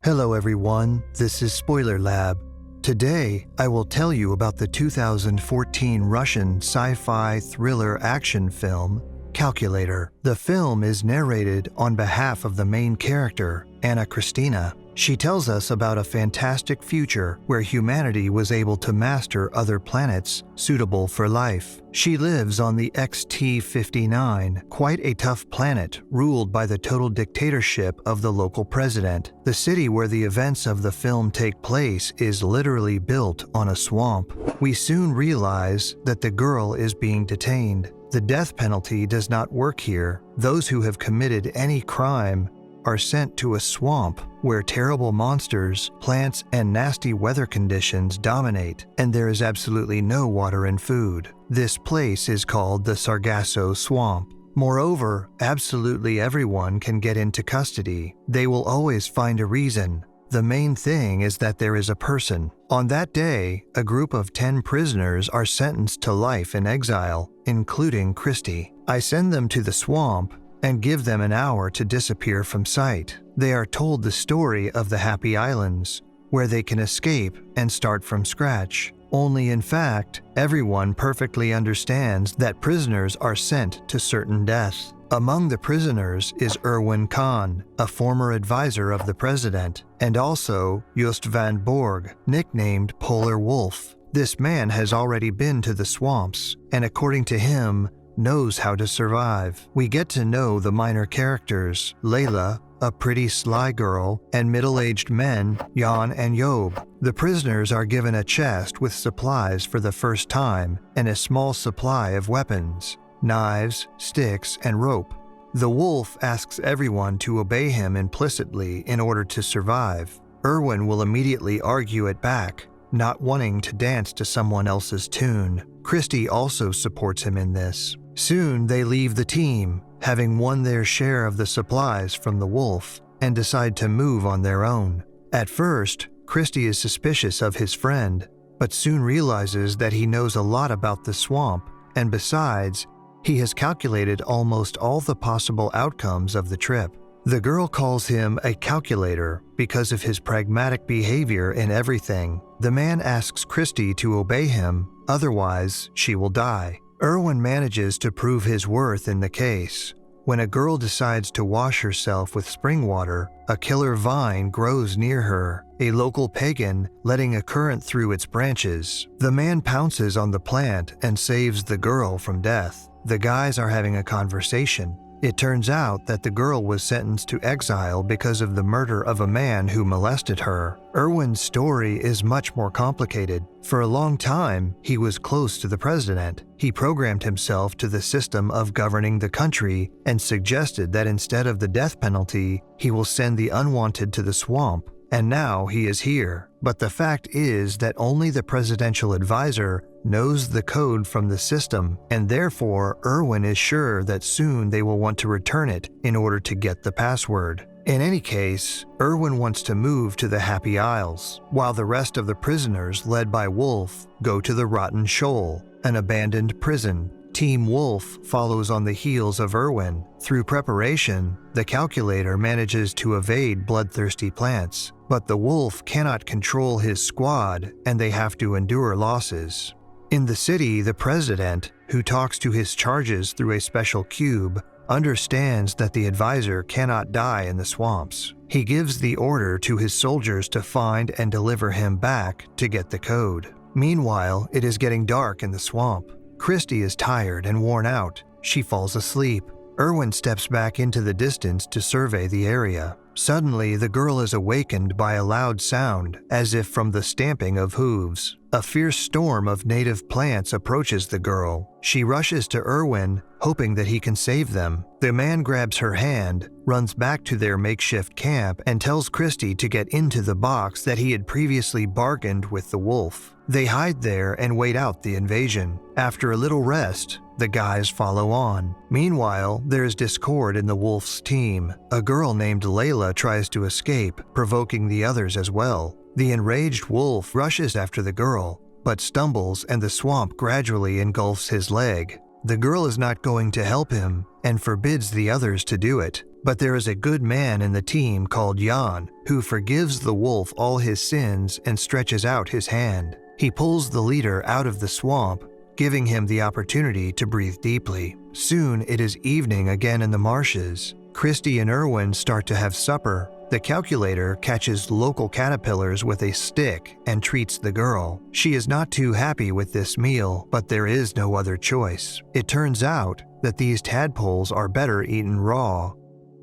Hello everyone, this is Spoiler Lab. Today, I will tell you about the 2014 Russian sci-fi thriller action film, Calculator. The film is narrated on behalf of the main character, Anna Kristina. She tells us about a fantastic future where humanity was able to master other planets suitable for life. She lives on the XT-59, quite a tough planet ruled by the total dictatorship of the local president. The city where the events of the film take place is literally built on a swamp. We soon realize that the girl is being detained. The death penalty does not work here. Those who have committed any crime are sent to a swamp where terrible monsters, plants, and nasty weather conditions dominate, and there is absolutely no water and food. This place is called the Sargasso Swamp. Moreover, absolutely everyone can get into custody. They will always find a reason. The main thing is that there is a person. On that day, a group of 10 prisoners are sentenced to life in exile, including Christy. I send them to the swamp and give them an hour to disappear from sight. They are told the story of the Happy Islands, where they can escape and start from scratch. Only in fact, everyone perfectly understands that prisoners are sent to certain death. Among the prisoners is Erwin Kahn, a former advisor of the president, and also Just van Borg, nicknamed Polar Wolf. This man has already been to the swamps, and according to him, knows how to survive. We get to know the minor characters, Layla, a pretty sly girl, and middle-aged men, Jan and Job. The prisoners are given a chest with supplies for the first time and a small supply of weapons, knives, sticks, and rope. The wolf asks everyone to obey him implicitly in order to survive. Erwin will immediately argue it back, not wanting to dance to someone else's tune. Christy also supports him in this. Soon they leave the team, having won their share of the supplies from the wolf, and decide to move on their own. At first, Christy is suspicious of his friend, but soon realizes that he knows a lot about the swamp, and besides, he has calculated almost all the possible outcomes of the trip. The girl calls him a calculator because of his pragmatic behavior in everything. The man asks Christy to obey him, otherwise she will die. Erwin manages to prove his worth in the case. When a girl decides to wash herself with spring water, a killer vine grows near her, a local pagan letting a current through its branches. The man pounces on the plant and saves the girl from death. The guys are having a conversation. It turns out that the girl was sentenced to exile because of the murder of a man who molested her. Erwin's story is much more complicated. For a long time, he was close to the president. He programmed himself to the system of governing the country and suggested that instead of the death penalty, he will send the unwanted to the swamp. And now he is here. But the fact is that only the presidential advisor knows the code from the system, and therefore Erwin is sure that soon they will want to return it in order to get the password. In any case, Erwin wants to move to the Happy Isles, while the rest of the prisoners, led by Wolf, go to the Rotten Shoal, an abandoned prison. Team Wolf follows on the heels of Erwin. Through preparation, the calculator manages to evade bloodthirsty plants, but the wolf cannot control his squad and they have to endure losses. In the city, the president, who talks to his charges through a special cube, understands that the advisor cannot die in the swamps. He gives the order to his soldiers to find and deliver him back to get the code. Meanwhile, it is getting dark in the swamp. Christy is tired and worn out. She falls asleep. Erwin steps back into the distance to survey the area. Suddenly, the girl is awakened by a loud sound, as if from the stamping of hooves. A fierce storm of native plants approaches the girl. She rushes to Erwin, hoping that he can save them. The man grabs her hand, runs back to their makeshift camp, and tells Christy to get into the box that he had previously bargained with the wolf. They hide there and wait out the invasion. After a little rest, the guys follow on. Meanwhile, there is discord in the wolf's team. A girl named Layla tries to escape, provoking the others as well. The enraged wolf rushes after the girl, but stumbles and the swamp gradually engulfs his leg. The girl is not going to help him and forbids the others to do it. But there is a good man in the team called Jan who forgives the wolf all his sins and stretches out his hand. He pulls the leader out of the swamp, giving him the opportunity to breathe deeply. Soon it is evening again in the marshes. Christy and Erwin start to have supper. The calculator catches local caterpillars with a stick and treats the girl. She is not too happy with this meal, but there is no other choice. It turns out that these tadpoles are better eaten raw.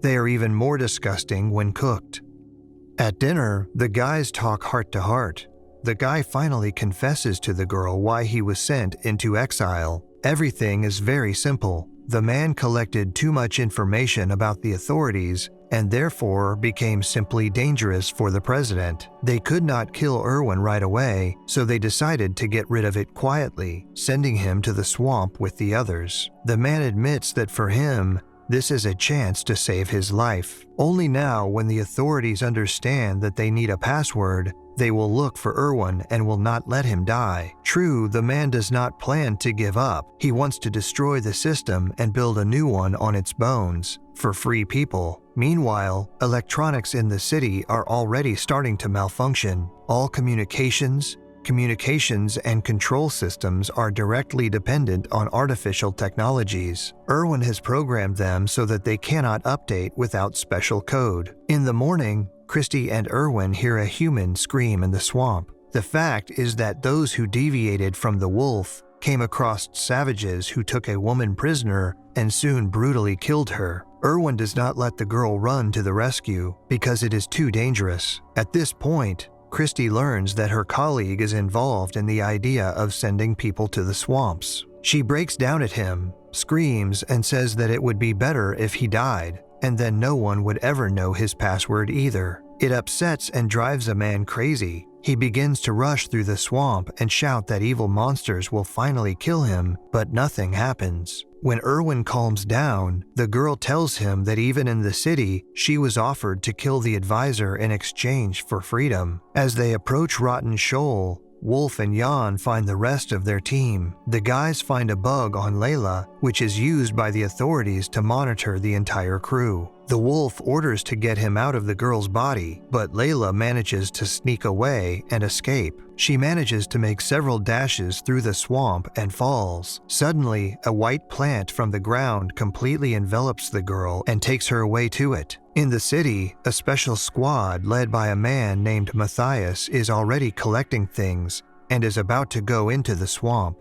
They are even more disgusting when cooked. At dinner, the guys talk heart to heart. The guy finally confesses to the girl why he was sent into exile. Everything is very simple. The man collected too much information about the authorities and therefore became simply dangerous for the president. They could not kill Erwin right away, so they decided to get rid of it quietly, sending him to the swamp with the others. The man admits that for him, this is a chance to save his life. Only now, when the authorities understand that they need a password, they will look for Erwin and will not let him die. True, the man does not plan to give up. He wants to destroy the system and build a new one on its bones, for free people. Meanwhile, electronics in the city are already starting to malfunction. All communications and control systems are directly dependent on artificial technologies. Erwin has programmed them so that they cannot update without special code. In the morning, Christy and Erwin hear a human scream in the swamp. The fact is that those who deviated from the wolf came across savages who took a woman prisoner and soon brutally killed her. Erwin does not let the girl run to the rescue because it is too dangerous. At this point, Christy learns that her colleague is involved in the idea of sending people to the swamps. She breaks down at him, screams, and says that it would be better if he died, and then no one would ever know his password either. It upsets and drives a man crazy. He begins to rush through the swamp and shout that evil monsters will finally kill him, but nothing happens. When Erwin calms down, the girl tells him that even in the city, she was offered to kill the advisor in exchange for freedom. As they approach Rotten Shoal, Wolf and Jan find the rest of their team. The guys find a bug on Layla, which is used by the authorities to monitor the entire crew. The wolf orders to get him out of the girl's body, but Layla manages to sneak away and escape. She manages to make several dashes through the swamp and falls. Suddenly, a white plant from the ground completely envelops the girl and takes her away to it. In the city, a special squad led by a man named Matthias is already collecting things and is about to go into the swamp.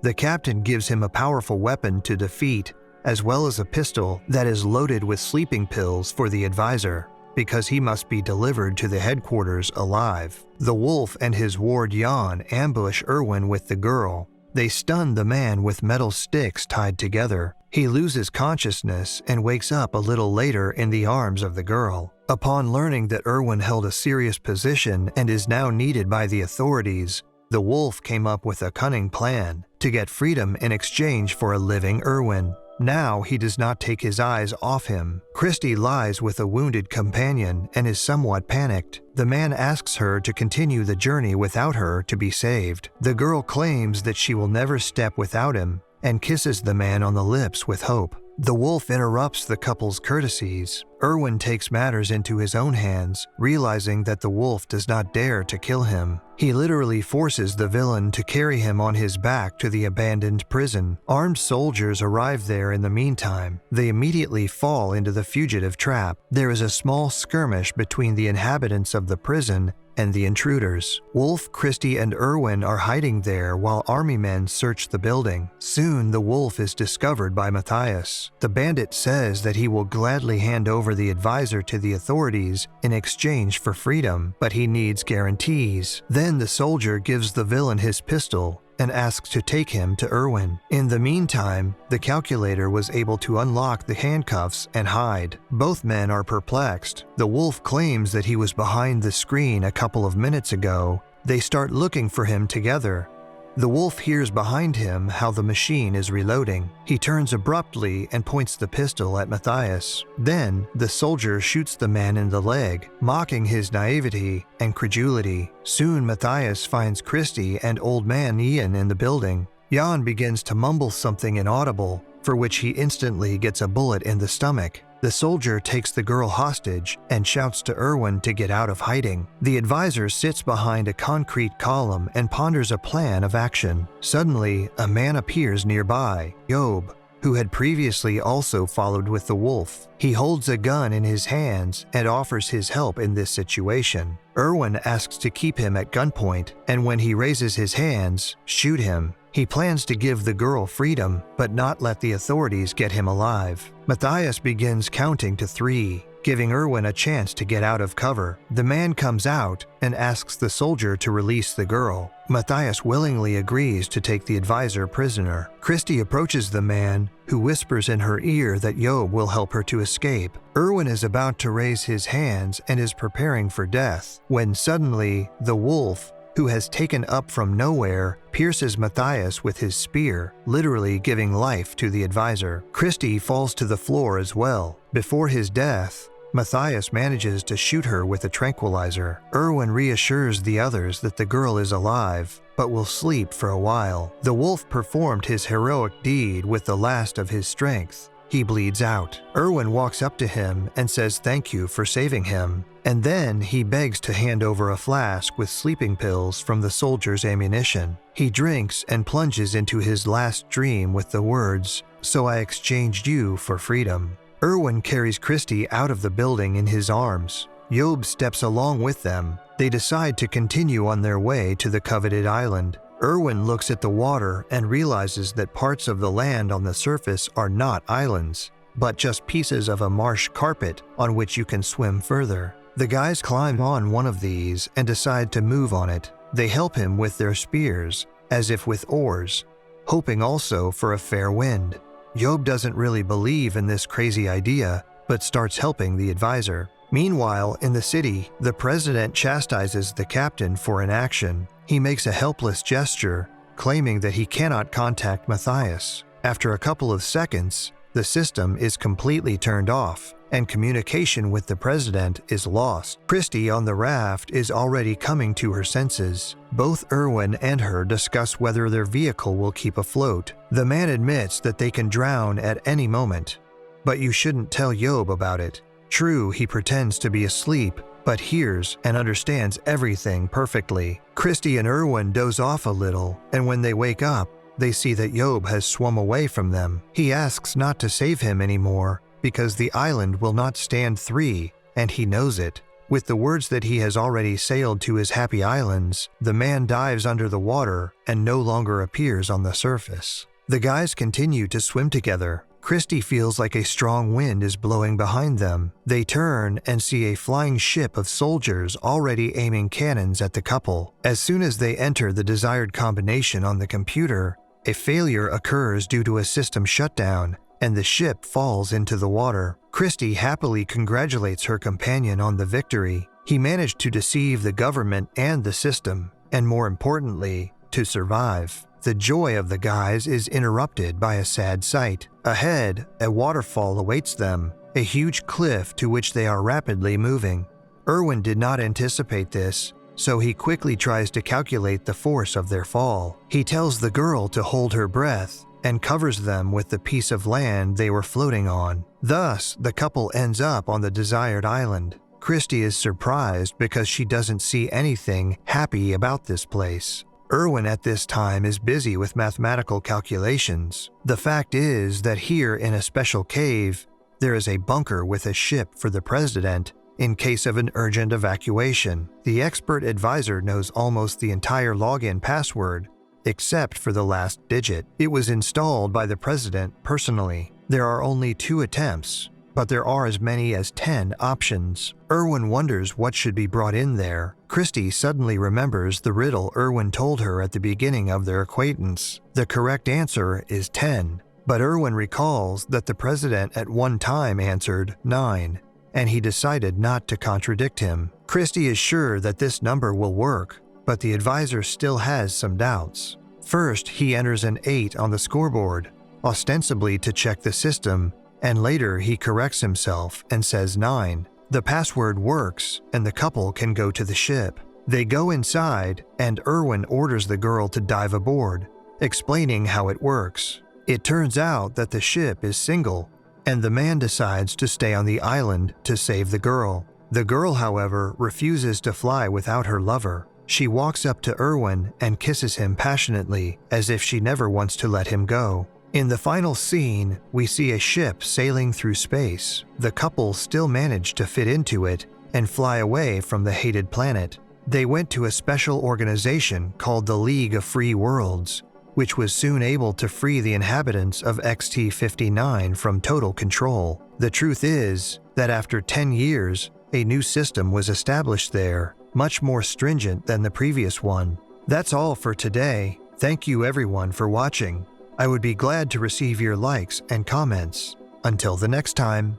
The captain gives him a powerful weapon to defeat, as well as a pistol that is loaded with sleeping pills for the advisor, because he must be delivered to the headquarters alive. The wolf and his ward Jan ambush Erwin with the girl. They stun the man with metal sticks tied together. He loses consciousness and wakes up a little later in the arms of the girl. Upon learning that Erwin held a serious position and is now needed by the authorities, the wolf came up with a cunning plan to get freedom in exchange for a living Erwin. Now he does not take his eyes off him. Christy lies with a wounded companion and is somewhat panicked. The man asks her to continue the journey without her to be saved. The girl claims that she will never step without him and kisses the man on the lips with hope. The wolf interrupts the couple's courtesies. Erwin takes matters into his own hands, realizing that the wolf does not dare to kill him. He literally forces the villain to carry him on his back to the abandoned prison. Armed soldiers arrive there in the meantime. They immediately fall into the fugitive trap. There is a small skirmish between the inhabitants of the prison and the intruders. Wolf, Christy, and Erwin are hiding there while army men search the building. Soon, the wolf is discovered by Matthias. The bandit says that he will gladly hand over the advisor to the authorities in exchange for freedom, but he needs guarantees. Then the soldier gives the villain his pistol and asks to take him to Erwin. In the meantime, the calculator was able to unlock the handcuffs and hide. Both men are perplexed. The wolf claims that he was behind the screen a couple of minutes ago. They start looking for him together. The wolf hears behind him how the machine is reloading. He turns abruptly and points the pistol at Matthias. Then, the soldier shoots the man in the leg, mocking his naivety and credulity. Soon, Matthias finds Christy and old man Ian in the building. Jan begins to mumble something inaudible, for which he instantly gets a bullet in the stomach. The soldier takes the girl hostage and shouts to Erwin to get out of hiding. The advisor sits behind a concrete column and ponders a plan of action. Suddenly, a man appears nearby, Job, who had previously also followed with the wolf. He holds a gun in his hands and offers his help in this situation. Erwin asks to keep him at gunpoint, and when he raises his hands, shoot him. He plans to give the girl freedom, but not let the authorities get him alive. Matthias begins counting to 3, giving Erwin a chance to get out of cover. The man comes out and asks the soldier to release the girl. Matthias willingly agrees to take the advisor prisoner. Christy approaches the man, who whispers in her ear that Job will help her to escape. Erwin is about to raise his hands and is preparing for death, when suddenly, the wolf, who has taken up from nowhere, pierces Matthias with his spear, literally giving life to the advisor. Christy falls to the floor as well. Before his death, Matthias manages to shoot her with a tranquilizer. Erwin reassures the others that the girl is alive, but will sleep for a while. The wolf performed his heroic deed with the last of his strength. He bleeds out. Erwin walks up to him and says thank you for saving him, and then he begs to hand over a flask with sleeping pills from the soldier's ammunition. He drinks and plunges into his last dream with the words, "So I exchanged you for freedom." Erwin carries Christy out of the building in his arms. Job steps along with them. They decide to continue on their way to the coveted island. Erwin looks at the water and realizes that parts of the land on the surface are not islands, but just pieces of a marsh carpet on which you can swim further. The guys climb on one of these and decide to move on it. They help him with their spears, as if with oars, hoping also for a fair wind. Job doesn't really believe in this crazy idea, but starts helping the advisor. Meanwhile, in the city, the president chastises the captain for inaction. He makes a helpless gesture, claiming that he cannot contact Matthias. After a couple of seconds, the system is completely turned off, and communication with the president is lost. Christy on the raft is already coming to her senses. Both Erwin and her discuss whether their vehicle will keep afloat. The man admits that they can drown at any moment, but you shouldn't tell Job about it. True, he pretends to be asleep, but hears and understands everything perfectly. Christy and Erwin doze off a little, and when they wake up, they see that Job has swum away from them. He asks not to save him anymore, because the island will not stand 3, and he knows it. With the words that he has already sailed to his happy islands, the man dives under the water and no longer appears on the surface. The guys continue to swim together. Christy feels like a strong wind is blowing behind them. They turn and see a flying ship of soldiers already aiming cannons at the couple. As soon as they enter the desired combination on the computer, a failure occurs due to a system shutdown, and the ship falls into the water. Christy happily congratulates her companion on the victory. He managed to deceive the government and the system, and more importantly, to survive. The joy of the guys is interrupted by a sad sight. Ahead, a waterfall awaits them, a huge cliff to which they are rapidly moving. Erwin did not anticipate this, so he quickly tries to calculate the force of their fall. He tells the girl to hold her breath and covers them with the piece of land they were floating on. Thus, the couple ends up on the desired island. Christy is surprised because she doesn't see anything happy about this place. Erwin at this time is busy with mathematical calculations. The fact is that here in a special cave, there is a bunker with a ship for the president in case of an urgent evacuation. The expert advisor knows almost the entire login password, except for the last digit. It was installed by the president personally. There are only 2 attempts, but there are as many as 10 options. Erwin wonders what should be brought in there. Christy suddenly remembers the riddle Erwin told her at the beginning of their acquaintance. The correct answer is 10, but Erwin recalls that the president at one time answered 9, and he decided not to contradict him. Christy is sure that this number will work, but the advisor still has some doubts. First, he enters an 8 on the scoreboard, ostensibly to check the system, and later he corrects himself and says 9. The password works, and the couple can go to the ship. They go inside, and Erwin orders the girl to dive aboard, explaining how it works. It turns out that the ship is single, and the man decides to stay on the island to save the girl. The girl, however, refuses to fly without her lover. She walks up to Erwin and kisses him passionately, as if she never wants to let him go. In the final scene, we see a ship sailing through space. The couple still manage to fit into it and fly away from the hated planet. They went to a special organization called the League of Free Worlds, which was soon able to free the inhabitants of XT-59 from total control. The truth is that after 10 years, a new system was established there, much more stringent than the previous one. That's all for today. Thank you everyone for watching. I would be glad to receive your likes and comments. Until the next time.